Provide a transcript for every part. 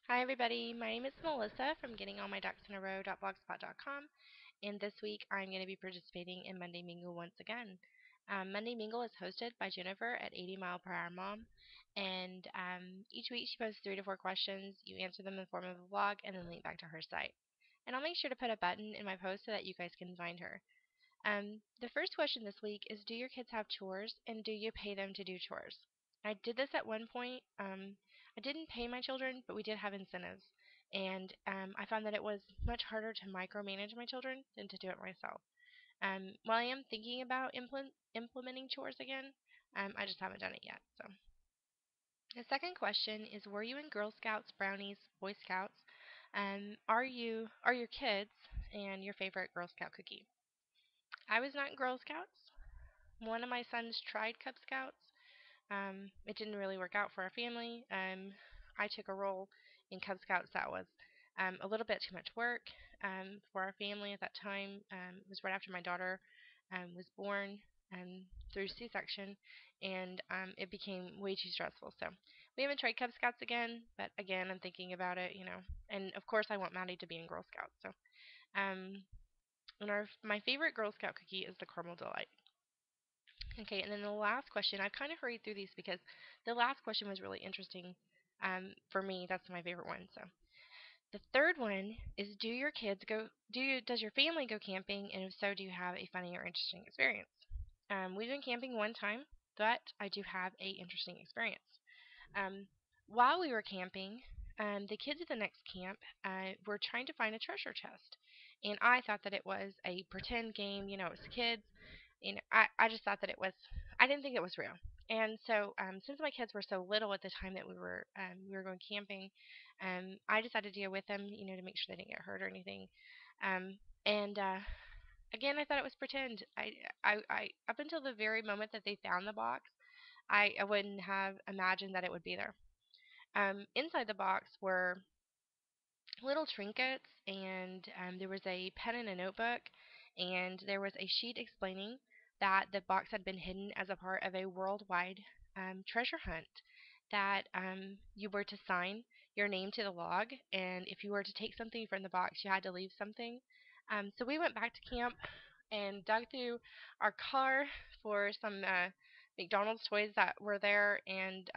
Hi everybody, my name is Melissa from gettingallmyducksinarrow.blogspot.com, and this week I'm going to be participating in Monday Mingle once again. Monday Mingle is hosted by Jennifer at 80 Mile Per Hour Mom, and each week she posts 3 to 4 questions. You answer them in the form of a vlog and then link back to her site. And I'll make sure to put a button in my post so that you guys can find her. The first question this week is, do your kids have chores and do you pay them to do chores? I did this at one point. I didn't pay my children, but we did have incentives. And I found that it was much harder to micromanage my children than to do it myself. While I am thinking about implementing chores again, I just haven't done it yet. So the second question is, were you in Girl Scouts, Brownies, Boy Scouts? Are your kids and your favorite Girl Scout cookie? I was not in Girl Scouts. One of my sons tried Cub Scouts. It didn't really work out for our family. I took a role in Cub Scouts that was a little bit too much work for our family at that time. It was right after my daughter was born through C-section, and it became way too stressful. So we haven't tried Cub Scouts again, but again, I'm thinking about it. And of course, I want Maddie to be in Girl Scouts. So, and my favorite Girl Scout cookie is the Caramel Delight. Okay, and then the last question, I've kind of hurried through these because the last question was really interesting for me. That's my favorite one. So the third one is, does your family go camping, and if so, do you have a funny or interesting experience? We've been camping one time, but I do have a interesting experience. Um, while we were camping, the kids at the next camp were trying to find a treasure chest, and I thought that it was a pretend game. It was kids. I just thought that it was. I didn't think it was real. And so, since my kids were so little at the time that we were going camping, I decided to go with them, to make sure they didn't get hurt or anything. Um, and again, I thought it was pretend. I up until the very moment that they found the box, I wouldn't have imagined that it would be there. Inside the box were little trinkets, and there was a pen and a notebook, and there was a sheet explaining that the box had been hidden as a part of a worldwide treasure hunt. That you were to sign your name to the log, and if you were to take something from the box, you had to leave something. So we went back to camp and dug through our car for some McDonald's toys that were there and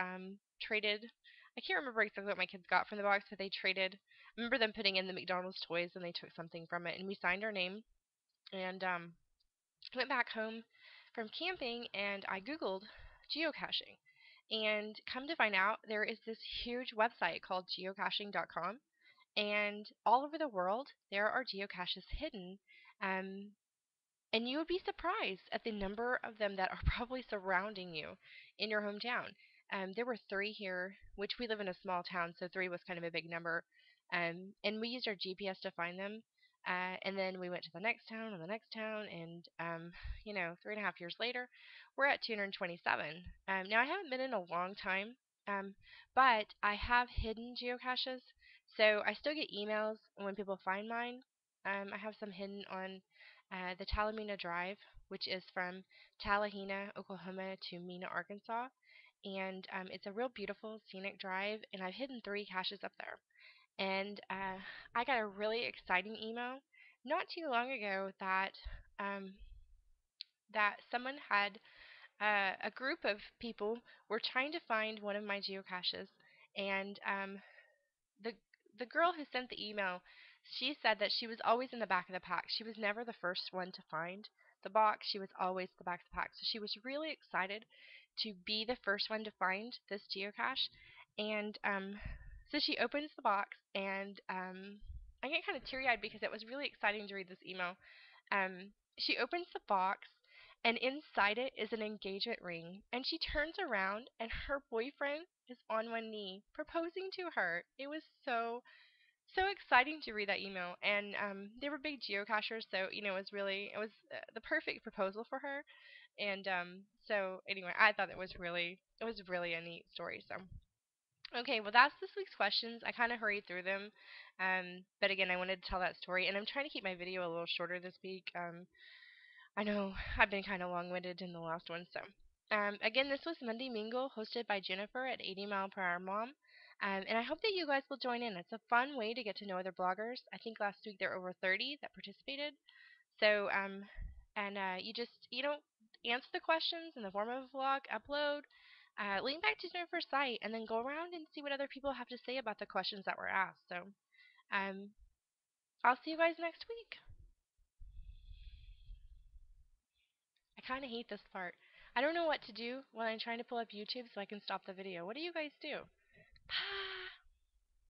traded. I can't remember exactly what my kids got from the box, but they traded. I remember them putting in the McDonald's toys and they took something from it, and we signed our name and went back home from camping, and I Googled geocaching. And come to find out, there is this huge website called geocaching.com, and all over the world, there are geocaches hidden. Um, and you would be surprised at the number of them that are probably surrounding you in your hometown. There were 3 here, which we live in a small town, so 3 was kind of a big number. And we used our GPS to find them. And then we went to the next town and the next town, and 3.5 years later, we're at 227. Now I haven't been in a long time, but I have hidden geocaches, so I still get emails when people find mine. I have some hidden on the Talamina Drive, which is from Tallahena, Oklahoma to Mena, Arkansas. And it's a real beautiful scenic drive, and I've hidden 3 caches up there. And I got a really exciting email not too long ago um, that someone had a group of people were trying to find one of my geocaches, and the the girl who sent the email, she said that she was always in the back of the pack. She was never the first one to find the box. She was always the back of the pack. So she was really excited to be the first one to find this geocache. And so she opens the box, and I get kind of teary-eyed because it was really exciting to read this email. She opens the box, and inside it is an engagement ring. And she turns around, and her boyfriend is on one knee proposing to her. It was so exciting to read that email. And they were big geocachers, so it was the perfect proposal for her. And so anyway, I thought it was really a neat story. So okay, well, that's this week's questions. I kind of hurried through them, but again, I wanted to tell that story, and I'm trying to keep my video a little shorter this week. I know I've been kind of long-winded in the last one, so again, this was Monday Mingle, hosted by Jennifer at 80 Mile Per Hour Mom. And I hope that you guys will join in. It's a fun way to get to know other bloggers. I think last week there were over 30 that participated. So, you just, answer the questions in the form of a vlog, upload, link back to Jennifer's site, and then go around and see what other people have to say about the questions that were asked. So, um, I'll see you guys next week. I kind of hate this part. I don't know what to do when I'm trying to pull up YouTube so I can stop the video. What do you guys do? Bye.